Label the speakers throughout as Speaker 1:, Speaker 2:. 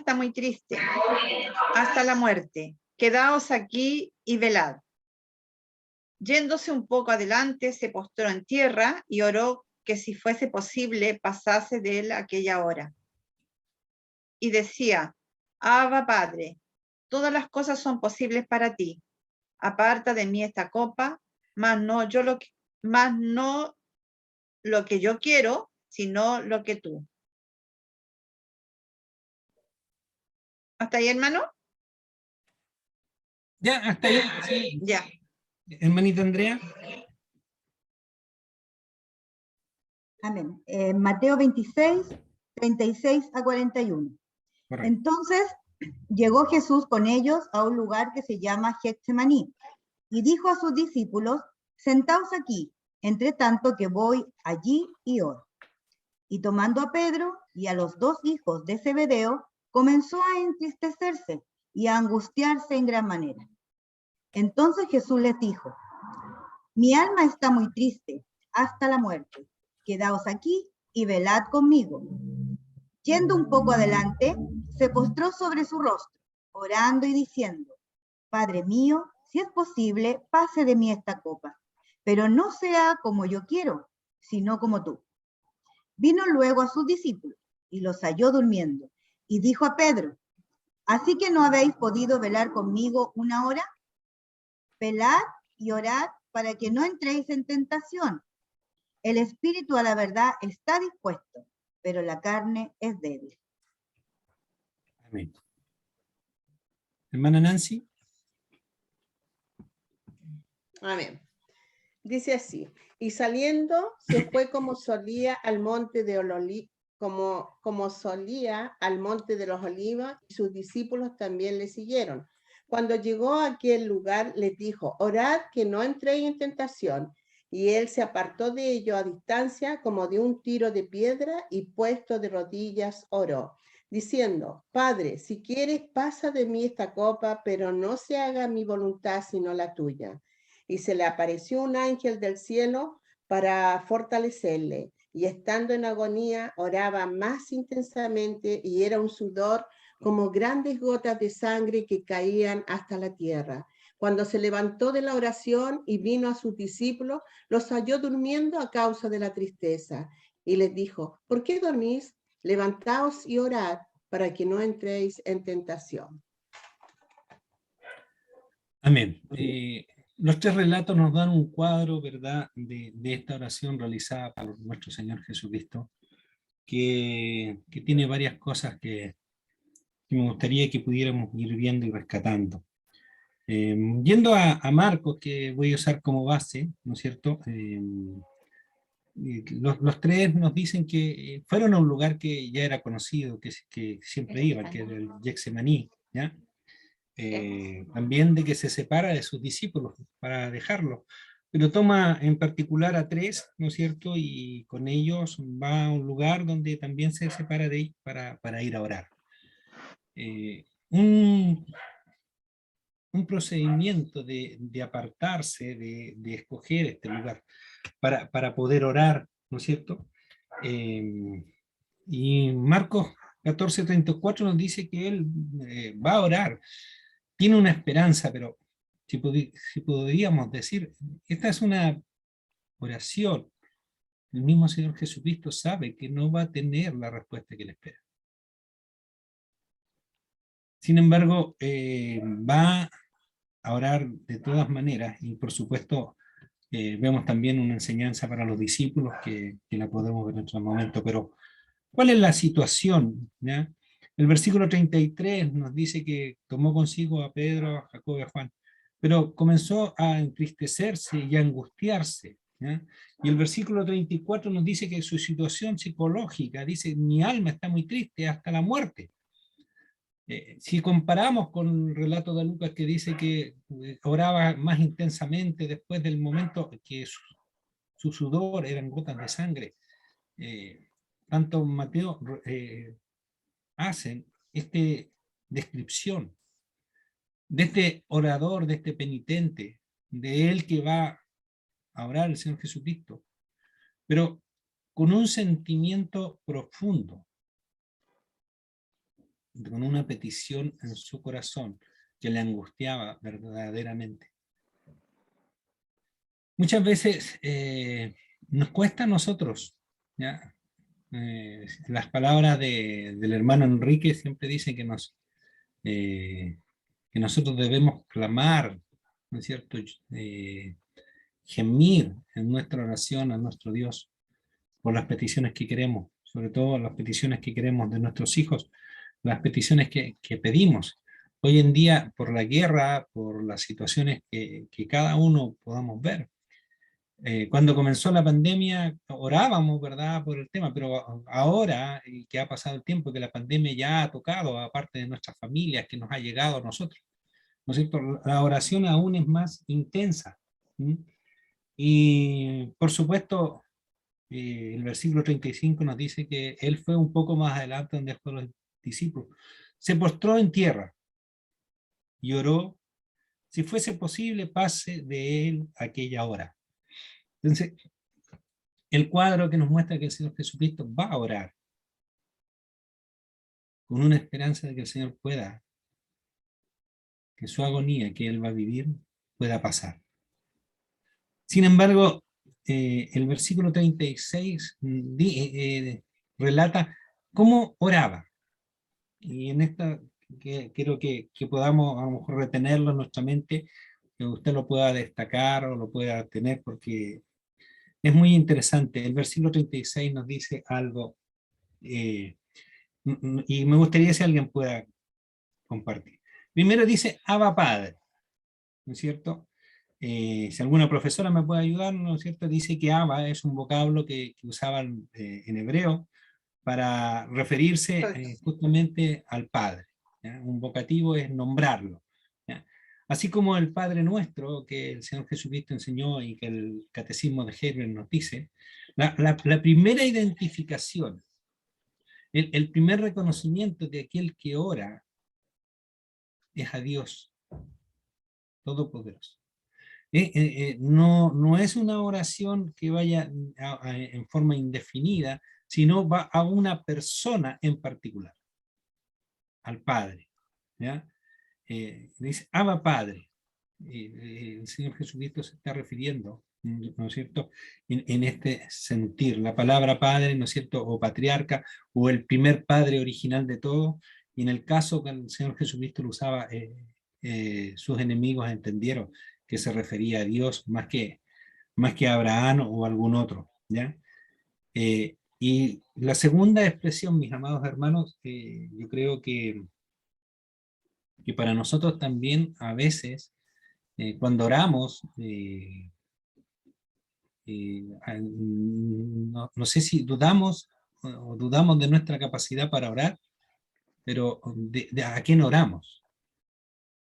Speaker 1: está muy triste, hasta la muerte. Quedaos aquí y velad. Yéndose un poco adelante, se postró en tierra y oró que si fuese posible pasase de él aquella hora. Y decía: Abba, Padre, todas las cosas son posibles para ti. Aparta de mí esta copa, mas no lo que yo quiero, sino lo que tú. ¿Hasta ahí, hermano?
Speaker 2: Ya, hasta ahí. Sí.
Speaker 1: Ya.
Speaker 2: Hermanita Andrea.
Speaker 3: Amén. Mateo 26, 36 a 41.
Speaker 2: Correcto.
Speaker 3: Entonces llegó Jesús con ellos a un lugar que se llama Getsemaní y dijo a sus discípulos: sentaos aquí, entre tanto que voy allí y oro. Y tomando a Pedro y a los dos hijos de Zebedeo, comenzó a entristecerse y a angustiarse en gran manera. Entonces Jesús les dijo: mi alma está muy triste hasta la muerte. Quedaos aquí y velad conmigo. Yendo un poco adelante, se postró sobre su rostro, orando y diciendo: Padre mío, si es posible, pase de mí esta copa, pero no sea como yo quiero, sino como tú. Vino luego a sus discípulos y los halló durmiendo, y dijo a Pedro: ¿así que no habéis podido velar conmigo una hora? Velad y orad para que no entréis en tentación. El espíritu a la verdad está dispuesto, pero la carne es débil.
Speaker 2: Amén. Hermana Nancy.
Speaker 4: Amén. Dice así: y saliendo se fue como solía al monte de como solía al monte de los Olivos, y sus discípulos también le siguieron. Cuando llegó a aquel lugar, les dijo: orad que no entréis en tentación. Y él se apartó de ellos a distancia como de un tiro de piedra, y puesto de rodillas oró, diciendo: Padre, si quieres, pasa de mí esta copa, pero no se haga mi voluntad sino la tuya. Y se le apareció un ángel del cielo para fortalecerle, y estando en agonía oraba más intensamente, y era un sudor como grandes gotas de sangre que caían hasta la tierra. Cuando se levantó de la oración y vino a sus discípulos, los halló durmiendo a causa de la tristeza, y les dijo: ¿por qué dormís? Levantaos y orad para que no entréis en tentación.
Speaker 2: Amén. Los tres relatos nos dan un cuadro, ¿verdad?, de esta oración realizada por nuestro Señor Jesucristo, que tiene varias cosas que me gustaría que pudiéramos ir viendo y rescatando. Yendo a Marcos, que voy a usar como base, ¿no es cierto? Los tres nos dicen que fueron a un lugar que ya era conocido, que siempre iban, que era el Getsemaní, ¿ya? También de que se separa de sus discípulos para dejarlos, pero toma en particular a tres, ¿no es cierto? Y con ellos va a un lugar donde también se separa de ellos para ir a orar. Un procedimiento de apartarse, de escoger este lugar para poder orar, ¿no es cierto? Y Marcos 14:34 nos dice que él va a orar, tiene una esperanza, pero si podríamos decir, esta es una oración. El mismo Señor Jesucristo sabe que no va a tener la respuesta que le espera. Sin embargo, va a orar de todas maneras, y por supuesto vemos también una enseñanza para los discípulos que la podemos ver en otro momento, pero ¿cuál es la situación? ¿Ya? El versículo 33 nos dice que tomó consigo a Pedro, a Jacobo y a Juan, pero comenzó a entristecerse y a angustiarse, ¿ya? Y el versículo 34 nos dice que su situación psicológica, dice: mi alma está muy triste hasta la muerte. Si comparamos con el relato de Lucas, que dice que oraba más intensamente después del momento que su sudor eran gotas de sangre, tanto Mateo hacen esta descripción de este orador, de este penitente, de él que va a orar al Señor Jesucristo, pero con un sentimiento profundo. con una petición en su corazón que le angustiaba verdaderamente. Muchas veces nos cuesta a nosotros, ¿ya? Las palabras del hermano Enrique siempre dicen que nosotros debemos clamar, ¿no es cierto? Gemir en nuestra oración a nuestro Dios por las peticiones que queremos, sobre todo las peticiones que queremos de nuestros hijos, las peticiones que pedimos. Hoy en día, por la guerra, por las situaciones que cada uno podamos ver, cuando comenzó la pandemia orábamos, ¿verdad?, por el tema, pero ahora, y que ha pasado el tiempo, que la pandemia ya ha tocado a parte de nuestras familias, que nos ha llegado a nosotros, ¿no es cierto? La oración aún es más intensa. ¿Sí? Y por supuesto, el versículo 35 nos dice que él fue un poco más adelante donde dejó los discípulos. Se postró en tierra y oró, si fuese posible, pase de él aquella hora. Entonces, el cuadro que nos muestra que el Señor Jesucristo va a orar con una esperanza de que el Señor pueda, que su agonía que Él va a vivir pueda pasar. Sin embargo, el versículo 36 relata cómo oraba. Y en esta quiero que podamos a lo mejor retenerlo en nuestra mente, que usted lo pueda destacar o lo pueda tener, porque es muy interesante. El versículo 36 nos dice algo, y me gustaría si alguien pueda compartir. Primero dice, Abba Padre, ¿no es cierto? Si alguna profesora me puede ayudar, ¿no es cierto? Dice que Abba es un vocablo que usaban en hebreo para referirse justamente al Padre, ¿ya? Un vocativo es nombrarlo, ¿ya? Así como el Padre Nuestro, que el Señor Jesucristo enseñó y que el Catecismo de Heidelberg nos dice, la primera identificación, el primer reconocimiento de aquel que ora es a Dios Todopoderoso. No es una oración que vaya en forma indefinida, sino va a una persona en particular, al Padre, ¿ya? Dice, Abba Padre. El Señor Jesucristo se está refiriendo, ¿no es cierto?, en este sentir, la palabra Padre, ¿no es cierto?, o patriarca, o el primer Padre original de todo, y en el caso que el Señor Jesucristo lo usaba, sus enemigos entendieron que se refería a Dios más que a Abraham o algún otro, ¿ya? Y la segunda expresión, mis amados hermanos, yo creo que para nosotros también a veces, cuando oramos, no sé si dudamos o dudamos de nuestra capacidad para orar, pero de a quién oramos.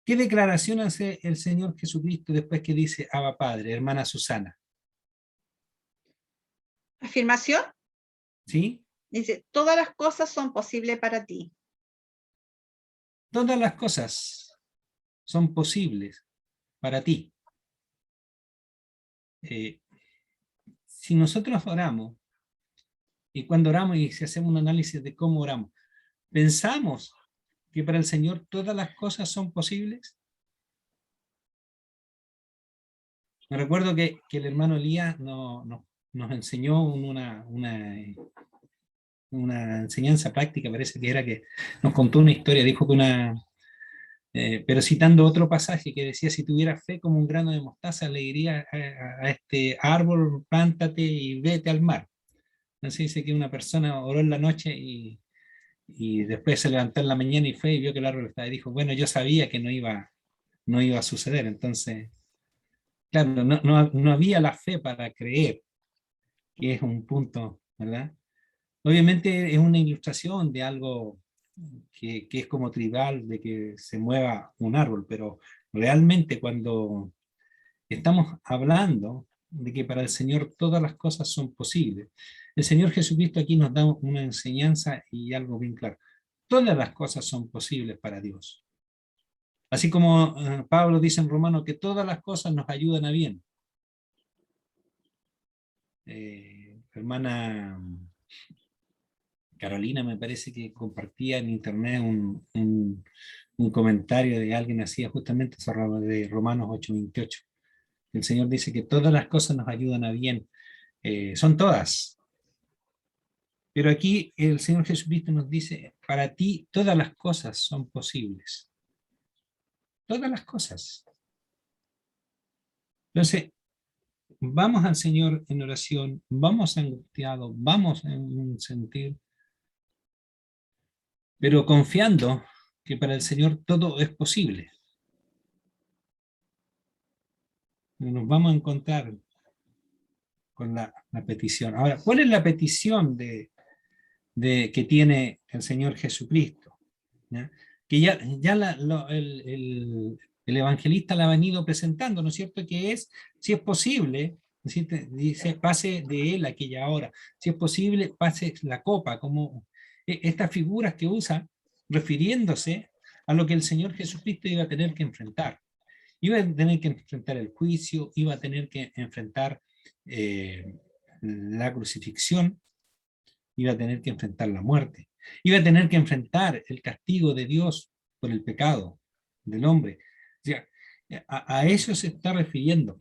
Speaker 2: ¿Qué declaración hace el Señor Jesucristo después que dice Abba Padre, hermana Susana?
Speaker 1: Afirmación.
Speaker 2: ¿Sí?
Speaker 1: Dice, todas las cosas son posibles para ti.
Speaker 2: Todas las cosas son posibles para ti. Si nosotros oramos, y cuando oramos y si hacemos un análisis de cómo oramos, ¿pensamos que para el Señor todas las cosas son posibles? Me recuerdo que el hermano Elías nos enseñó una enseñanza práctica, parece que era que nos contó una historia, dijo que pero citando otro pasaje que decía, si tuvieras fe como un grano de mostaza, le diría a este árbol, plántate y vete al mar. Entonces dice que una persona oró en la noche y después se levantó en la mañana y fue y vio que el árbol estaba y dijo, bueno, yo sabía que no iba a suceder. Entonces, claro, no había la fe para creer, que es un punto, ¿verdad? Obviamente es una ilustración de algo que es como tribal, de que se mueva un árbol, pero realmente cuando estamos hablando de que para el Señor todas las cosas son posibles, el Señor Jesucristo aquí nos da una enseñanza y algo bien claro. Todas las cosas son posibles para Dios. Así como Pablo dice en Romanos que todas las cosas nos ayudan a bien. Hermana Carolina me parece que compartía en internet un comentario de alguien hacía justamente eso de Romanos 8:28. El Señor dice que todas las cosas nos ayudan a bien. Son todas. Pero aquí el Señor Jesucristo nos dice, para ti todas las cosas son posibles. Todas las cosas. Entonces, vamos al Señor en oración, vamos angustiados, vamos en un sentir, pero confiando que para el Señor todo es posible. Nos vamos a encontrar con la petición. Ahora, ¿cuál es la petición que tiene el Señor Jesucristo? ¿Ya? Que ya el evangelista la ha venido presentando, ¿no es cierto? Que es, si es posible, ¿no es cierto? Dice, pase de él aquella hora. Si es posible, pase la copa, como estas figuras que usa refiriéndose a lo que el Señor Jesucristo iba a tener que enfrentar. Iba a tener que enfrentar el juicio, iba a tener que enfrentar la crucifixión, iba a tener que enfrentar la muerte, iba a tener que enfrentar el castigo de Dios por el pecado del hombre. O sea, a eso se está refiriendo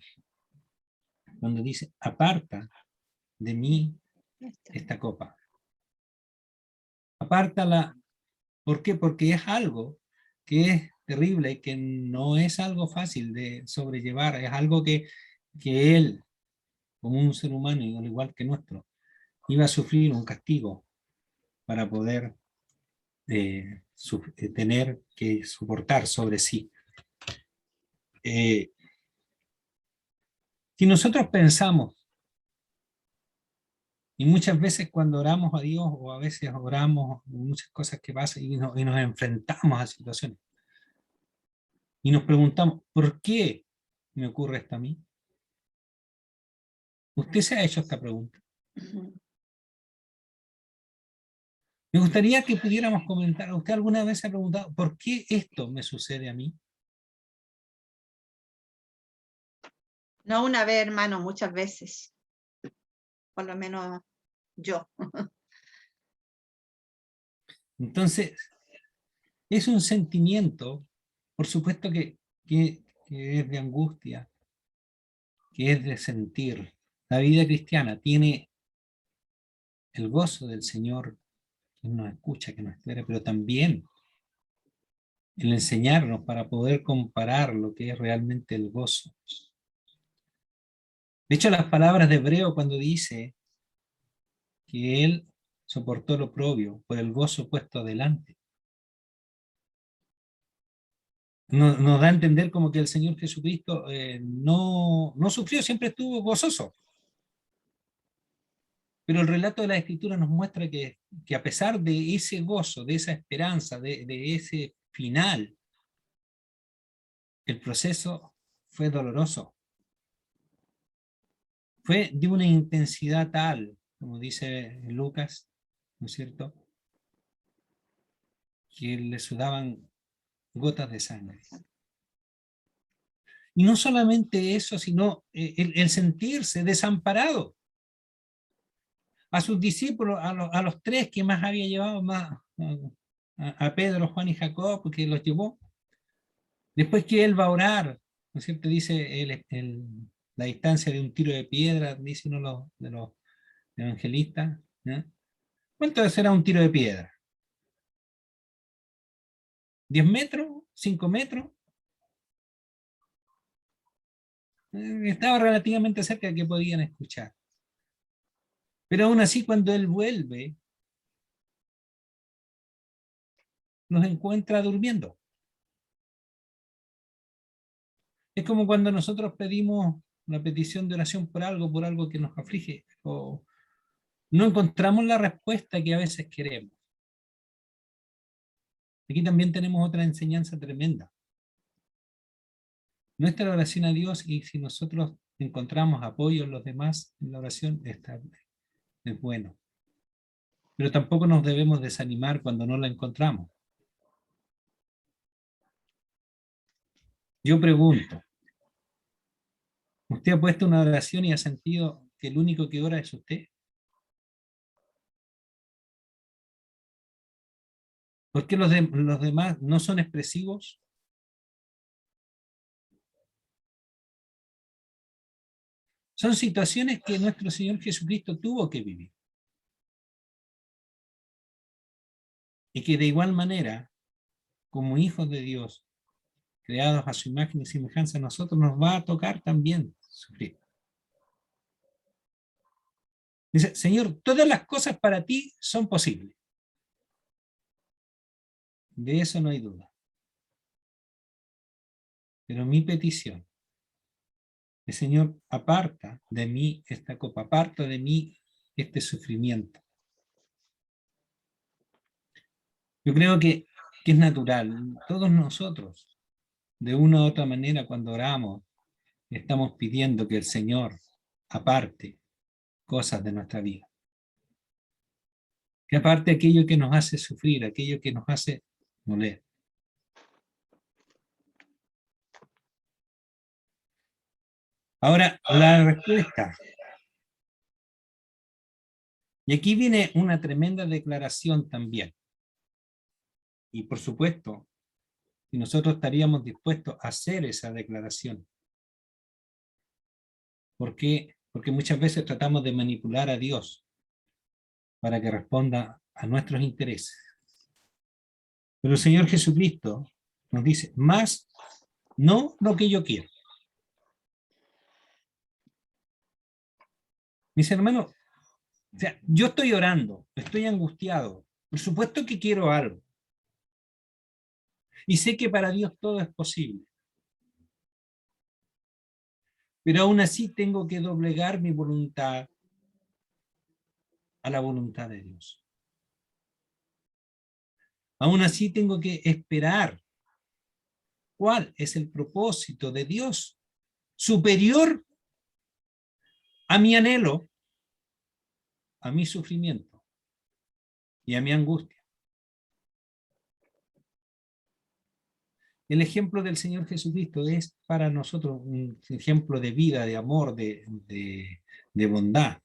Speaker 2: cuando dice, aparta de mí esta copa. Apártala. ¿Por qué? Porque es algo que es terrible, que no es algo fácil de sobrellevar, es algo que él, como un ser humano, al igual que nuestro, iba a sufrir un castigo para poder tener que soportar sobre sí. Si nosotros pensamos, y muchas veces cuando oramos a Dios, o a veces oramos, muchas cosas que pasan, y nos enfrentamos a situaciones, y nos preguntamos, ¿por qué me ocurre esto a mí? ¿Usted se ha hecho esta pregunta? Me gustaría que pudiéramos comentar, ¿usted alguna vez se ha preguntado, ¿por qué esto me sucede a mí?
Speaker 1: No una vez, hermano, muchas veces. Por lo menos yo.
Speaker 2: Entonces, es un sentimiento, por supuesto que es de angustia, que es de sentir. La vida cristiana tiene el gozo del Señor, que nos escucha, que nos espera, pero también el enseñarnos para poder comparar lo que es realmente el gozo. De hecho, las palabras de Hebreo cuando dice que Él soportó lo oprobio por el gozo puesto adelante, nos da a entender como que el Señor Jesucristo no sufrió, siempre estuvo gozoso. Pero el relato de la Escritura nos muestra que a pesar de ese gozo, de esa esperanza, de ese final, el proceso fue doloroso. Fue de una intensidad tal, como dice Lucas, ¿no es cierto?, que le sudaban gotas de sangre. Y no solamente eso, sino el sentirse desamparado. A sus discípulos, a los tres que más había llevado, más a Pedro, Juan y Jacob, que los llevó. Después que él va a orar, ¿no es cierto? Dice la distancia de un tiro de piedra, dice uno de los evangelistas. ¿No? ¿Cuánto será un tiro de piedra? ¿10 metros? ¿5 metros? Estaba relativamente cerca de que podían escuchar. Pero aún así, cuando él vuelve, nos encuentra durmiendo. Es como cuando nosotros pedimos una petición de oración por algo que nos aflige, o no encontramos la respuesta que a veces queremos. Aquí también tenemos otra enseñanza tremenda. Nuestra oración a Dios, y si nosotros encontramos apoyo en los demás en la oración, es bueno. Pero tampoco nos debemos desanimar cuando no la encontramos. Yo pregunto, ¿usted ha puesto una oración y ha sentido que el único que ora es usted? ¿Por qué los demás no son expresivos? Son situaciones que nuestro Señor Jesucristo tuvo que vivir. Y que de igual manera, como hijos de Dios, creados a su imagen y semejanza, a nosotros nos va a tocar también sufrir. Dice, Señor, todas las cosas para ti son posibles. De eso no hay duda. Pero mi petición es, Señor, aparta de mí esta copa, aparta de mí este sufrimiento. Yo creo que es natural. Todos nosotros, de una u otra manera, cuando oramos, estamos pidiendo que el Señor aparte cosas de nuestra vida. Que aparte aquello que nos hace sufrir, aquello que nos hace doler. Ahora, la respuesta. Y aquí viene una tremenda declaración también. Y por supuesto, si nosotros estaríamos dispuestos a hacer esa declaración. ¿Por qué? Porque muchas veces tratamos de manipular a Dios para que responda a nuestros intereses. Pero el Señor Jesucristo nos dice, más no lo que yo quiero. Mis hermanos, o sea, yo estoy orando, estoy angustiado. Por supuesto que quiero algo. Y sé que para Dios todo es posible. Pero aún así tengo que doblegar mi voluntad a la voluntad de Dios. Aún así tengo que esperar cuál es el propósito de Dios superior a mi anhelo, a mi sufrimiento y a mi angustia. El ejemplo del Señor Jesucristo es para nosotros un ejemplo de vida, de amor, de bondad.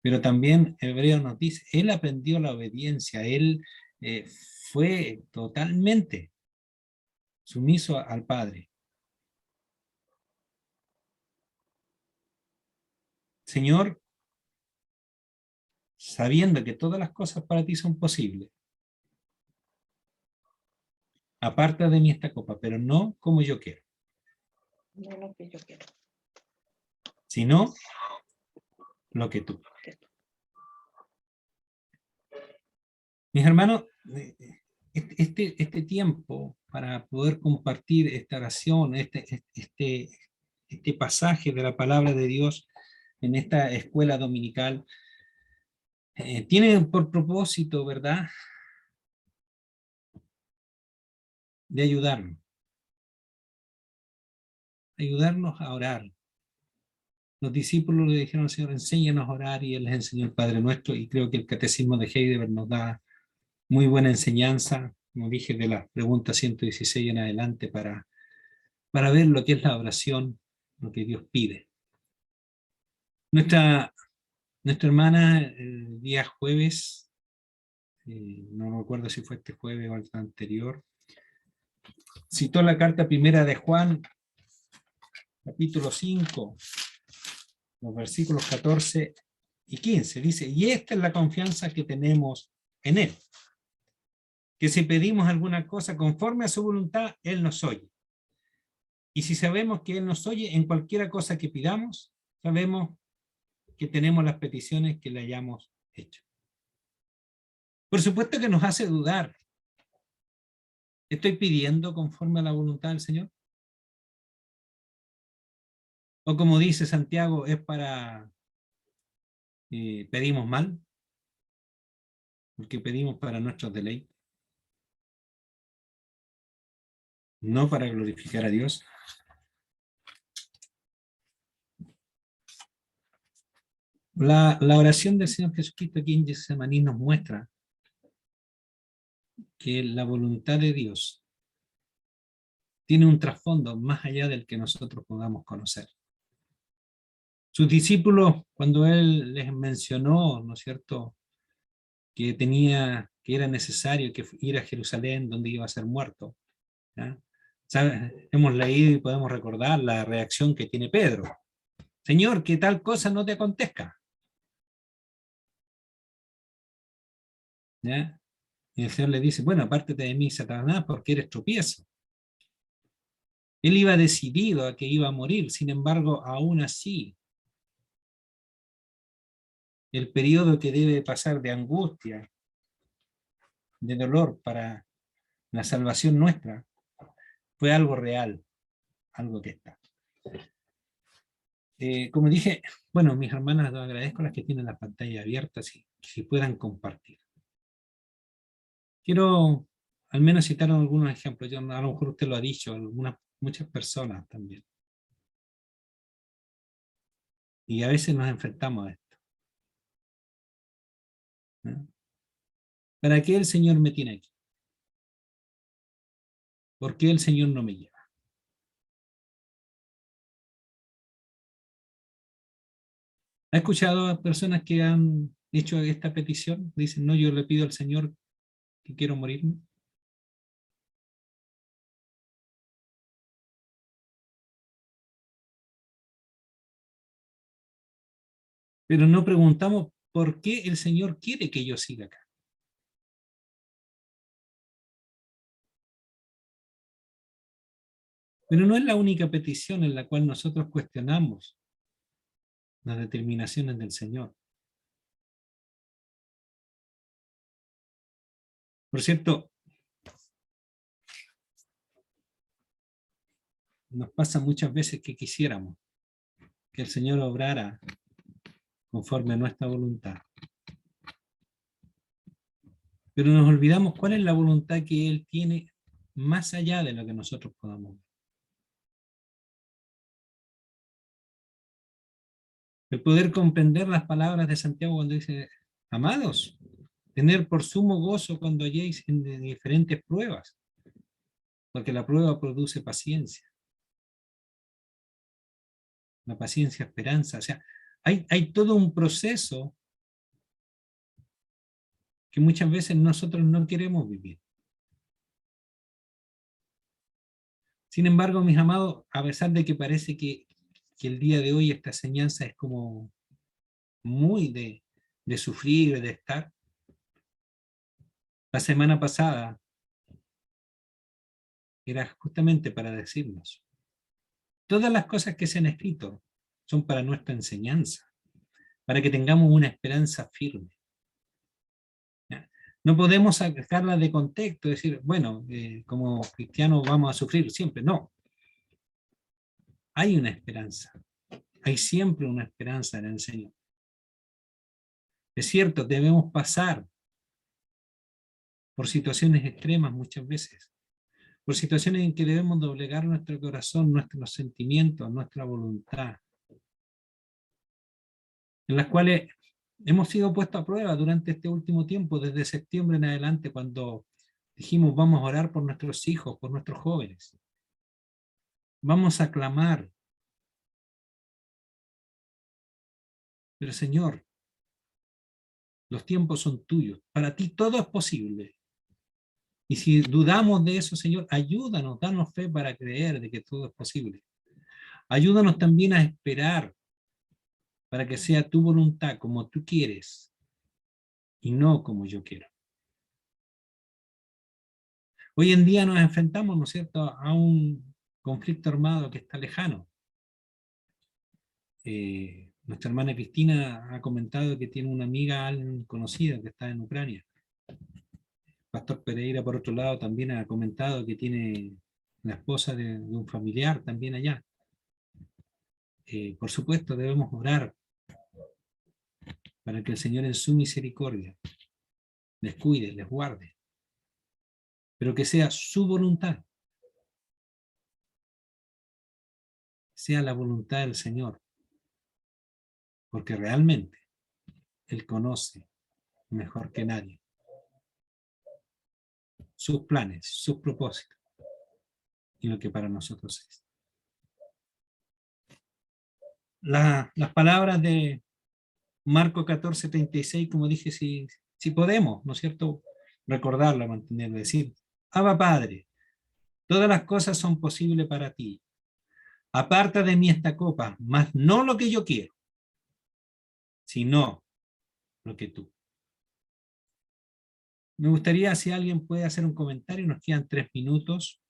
Speaker 2: Pero también Hebreo nos dice, Él aprendió la obediencia, Él fue totalmente sumiso al Padre. Señor, sabiendo que todas las cosas para ti son posibles, aparta de mí esta copa, pero no como yo quiero.
Speaker 1: No lo que yo quiero.
Speaker 2: Sino lo que tú. Mis hermanos, este tiempo para poder compartir esta oración, este pasaje de la palabra de Dios en esta escuela dominical, tiene por propósito, ¿verdad?, de ayudarnos a orar. Los discípulos le dijeron al Señor, enséñanos a orar, y Él les enseñó el Padre Nuestro, y creo que el Catecismo de Heidelberg nos da muy buena enseñanza, como dije, de la pregunta 116 en adelante, para ver lo que es la oración, lo que Dios pide. Nuestra hermana el día jueves, no recuerdo si fue este jueves o el anterior, citó la carta primera de Juan, capítulo 5, los versículos 14 y 15. Dice, y esta es la confianza que tenemos en Él, que si pedimos alguna cosa conforme a su voluntad, Él nos oye. Y si sabemos que Él nos oye en cualquiera cosa que pidamos, sabemos que tenemos las peticiones que le hayamos hecho. Por supuesto que nos hace dudar. ¿Estoy pidiendo conforme a la voluntad del Señor? O como dice Santiago, es para... pedimos mal, porque pedimos para nuestros deleites, no para glorificar a Dios. La oración del Señor Jesucristo aquí en Getsemaní nos muestra que la voluntad de Dios tiene un trasfondo más allá del que nosotros podamos conocer. Sus discípulos, cuando Él les mencionó, ¿no es cierto?, que que era necesario que ir a Jerusalén donde iba a ser muerto. ¿Ya? Hemos leído y podemos recordar la reacción que tiene Pedro. Señor, que tal cosa no te acontezca. ¿Ya? Y el Señor le dice, bueno, apártate de mí, Satanás, porque eres tropiezo. Él iba decidido a que iba a morir, sin embargo, aún así, el periodo que debe pasar de angustia, de dolor para la salvación nuestra, fue algo real, algo que está. Como dije, bueno, mis hermanas, les agradezco a las que tienen la pantalla abierta, si puedan compartir. Quiero al menos citar algunos ejemplos. Yo, a lo mejor usted lo ha dicho, muchas personas también. Y a veces nos enfrentamos a esto. ¿No? ¿Para qué el Señor me tiene aquí? ¿Por qué el Señor no me lleva? ¿Ha escuchado a personas que han hecho esta petición? Dicen, no, yo le pido al Señor que quiero morirme. Pero no preguntamos por qué el Señor quiere que yo siga acá. Pero no es la única petición en la cual nosotros cuestionamos las determinaciones del Señor. Por cierto, nos pasa muchas veces que quisiéramos que el Señor obrara conforme a nuestra voluntad. Pero nos olvidamos cuál es la voluntad que Él tiene más allá de lo que nosotros podamos ver. El poder comprender las palabras de Santiago cuando dice, amados, tener por sumo gozo cuando halléis en diferentes pruebas, porque la prueba produce paciencia. La paciencia, esperanza. O sea, hay todo un proceso que muchas veces nosotros no queremos vivir. Sin embargo, mis amados, a pesar de que parece que el día de hoy esta enseñanza es como muy de sufrir, de estar, la semana pasada era justamente para decirnos, todas las cosas que se han escrito son para nuestra enseñanza, para que tengamos una esperanza firme. ¿Ya? No podemos sacarla de contexto, decir, bueno, como cristianos vamos a sufrir siempre. No. Hay una esperanza. Hay siempre una esperanza en el Señor. Es cierto, debemos pasar por situaciones extremas muchas veces, por situaciones en que debemos doblegar nuestro corazón, nuestros sentimientos, nuestra voluntad, en las cuales hemos sido puestos a prueba durante este último tiempo, desde septiembre en adelante, cuando dijimos vamos a orar por nuestros hijos, por nuestros jóvenes. Vamos a clamar. Pero Señor, los tiempos son tuyos. Para ti todo es posible. Y si dudamos de eso, Señor, ayúdanos, danos fe para creer de que todo es posible. Ayúdanos también a esperar para que sea tu voluntad como tú quieres y no como yo quiero. Hoy en día nos enfrentamos, ¿no es cierto?, a un conflicto armado que está lejano. Nuestra hermana Cristina ha comentado que tiene una amiga conocida que está en Ucrania. Pastor Pereira, por otro lado, también ha comentado que tiene la esposa de un familiar también allá. Por supuesto, debemos orar para que el Señor en su misericordia les cuide, les guarde, pero que sea su voluntad, sea la voluntad del Señor, porque realmente Él conoce mejor que nadie sus planes, sus propósitos y lo que para nosotros es. Las palabras de Marco 14:36, como dije, si podemos, ¿no es cierto? recordarla, mantener, decir, Abba Padre, todas las cosas son posibles para ti. Aparta de mí esta copa, mas no lo que yo quiero, sino lo que tú. Me gustaría si alguien puede hacer un comentario, nos quedan 3 minutos,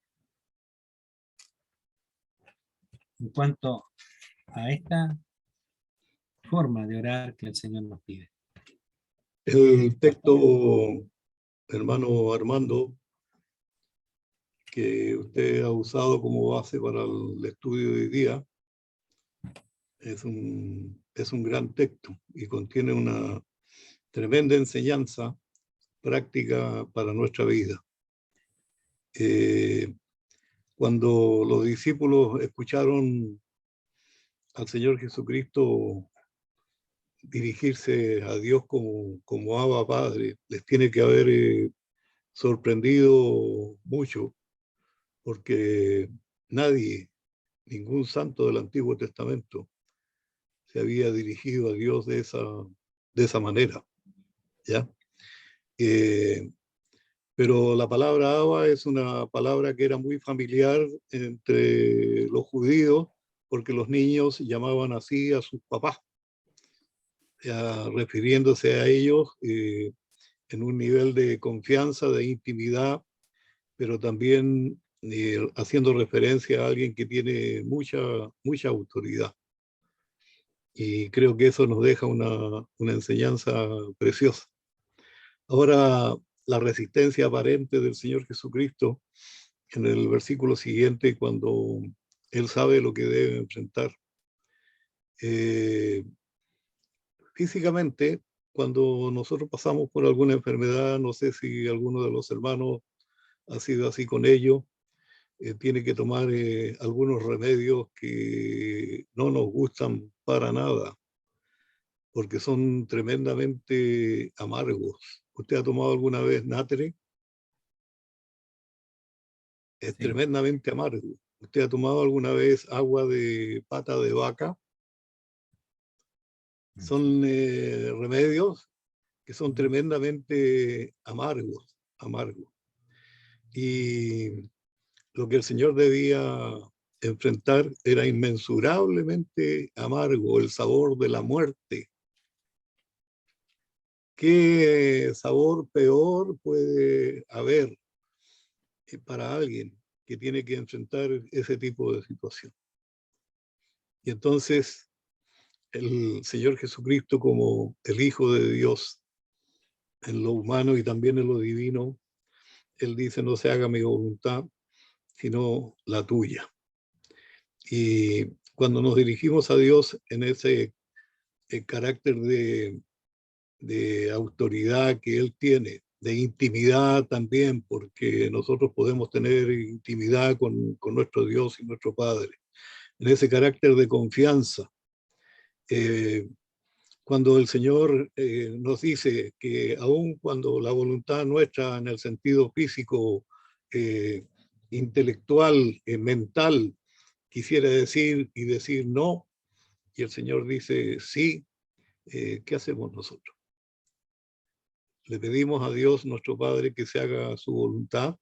Speaker 2: en cuanto a esta forma de orar que el Señor nos pide.
Speaker 5: El texto, hermano Armando, que usted ha usado como base para el estudio de hoy día, es un gran texto y contiene una tremenda enseñanza práctica para nuestra vida. Cuando los discípulos escucharon al Señor Jesucristo dirigirse a Dios como Abba Padre, les tiene que haber sorprendido mucho, porque nadie, ningún santo del Antiguo Testamento, se había dirigido a Dios de esa manera, ¿ya? Pero la palabra Abba es una palabra que era muy familiar entre los judíos, porque los niños llamaban así a sus papás, refiriéndose a ellos en un nivel de confianza, de intimidad, pero también haciendo referencia a alguien que tiene mucha autoridad. Y creo que eso nos deja una enseñanza preciosa. Ahora, la resistencia aparente del Señor Jesucristo en el versículo siguiente, cuando Él sabe lo que debe enfrentar. Físicamente, cuando nosotros pasamos por alguna enfermedad, no sé si alguno de los hermanos ha sido así con ello, tiene que tomar algunos remedios que no nos gustan para nada, porque son tremendamente amargos. ¿Usted ha tomado alguna vez Natre? Es
Speaker 2: Sí.
Speaker 5: tremendamente amargo. ¿Usted ha tomado alguna vez agua de pata de vaca? Son remedios que son tremendamente amargos. Y lo que el Señor debía enfrentar era inmensurablemente amargo, el sabor de la muerte. ¿Qué sabor peor puede haber para alguien que tiene que enfrentar ese tipo de situación? Y entonces el Señor Jesucristo, como el Hijo de Dios, en lo humano y también en lo divino, Él dice, no se haga mi voluntad, sino la tuya. Y cuando nos dirigimos a Dios en ese carácter de autoridad que Él tiene, de intimidad también, porque nosotros podemos tener intimidad con nuestro Dios y nuestro Padre, en ese carácter de confianza. Cuando el Señor nos dice que aun cuando la voluntad nuestra en el sentido físico, intelectual, mental, quisiera decir y decir no, y el Señor dice sí, ¿qué hacemos nosotros? Le pedimos a Dios, nuestro Padre, que se haga su voluntad,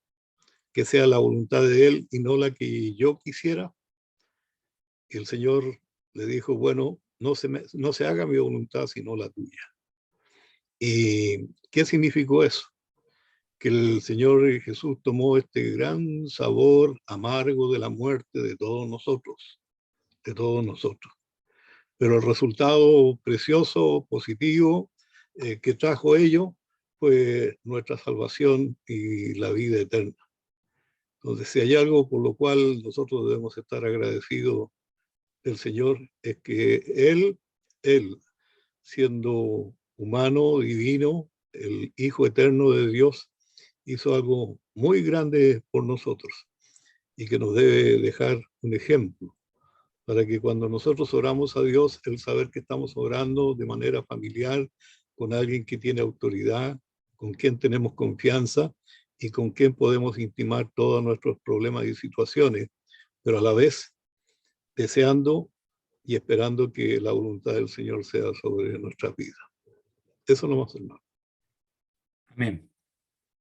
Speaker 5: que sea la voluntad de Él y no la que yo quisiera. Y el Señor le dijo, bueno, no se haga mi voluntad, sino la tuya. ¿Y qué significó eso? Que el Señor Jesús tomó este gran sabor amargo de la muerte de todos nosotros. Pero el resultado precioso, positivo, que trajo ello fue nuestra salvación y la vida eterna. Entonces, si hay algo por lo cual nosotros debemos estar agradecidos del Señor, es que Él, siendo humano, divino, el Hijo eterno de Dios, hizo algo muy grande por nosotros y que nos debe dejar un ejemplo para que cuando nosotros oramos a Dios, el saber que estamos orando de manera familiar, con alguien que tiene autoridad, con quien tenemos confianza y con quien podemos intimar todos nuestros problemas y situaciones, pero a la vez deseando y esperando que la voluntad del Señor sea sobre nuestra vida. Eso nomás, hermano.
Speaker 2: Amén.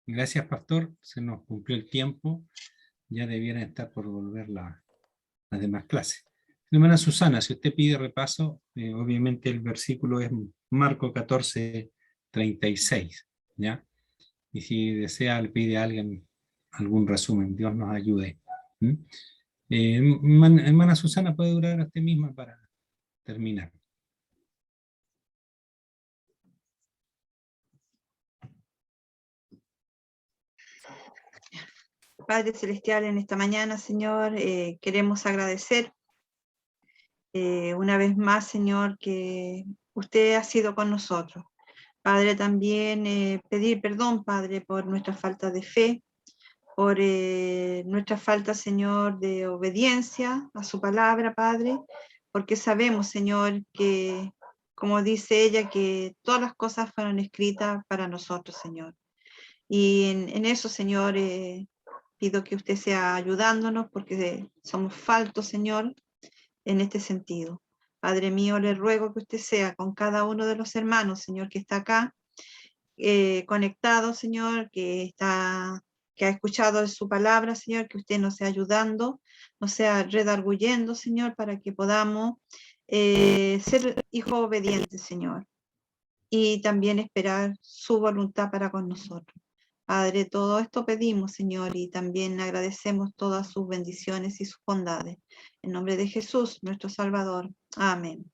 Speaker 2: Gracias, pastor. Se nos cumplió el tiempo. Ya debieran estar por volver las demás clases. Hermana Susana, si usted pide repaso, obviamente el versículo es Marco 14:36, ¿ya? Y si desea, le pide a alguien algún resumen. Dios nos ayude. ¿Mm? Hermana Susana, puede durar a usted misma para terminar.
Speaker 1: Padre Celestial, en esta mañana, Señor, queremos agradecer una vez más, Señor, que usted ha sido con nosotros. Padre, también pedir perdón, Padre, por nuestra falta de fe, por nuestra falta, Señor, de obediencia a su palabra, Padre, porque sabemos, Señor, que, como dice ella, que todas las cosas fueron escritas para nosotros, Señor. Y en eso, Señor, pido que usted sea ayudándonos porque somos faltos, Señor, en este sentido. Padre mío, le ruego que usted sea con cada uno de los hermanos, Señor, que está acá, conectado, Señor, que ha escuchado su palabra, Señor, que usted nos sea ayudando, nos sea redarguyendo, Señor, para que podamos ser hijos obedientes, Señor, y también esperar su voluntad para con nosotros. Padre, todo esto pedimos, Señor, y también agradecemos todas sus bendiciones y sus bondades. En nombre de Jesús, nuestro Salvador. Amén.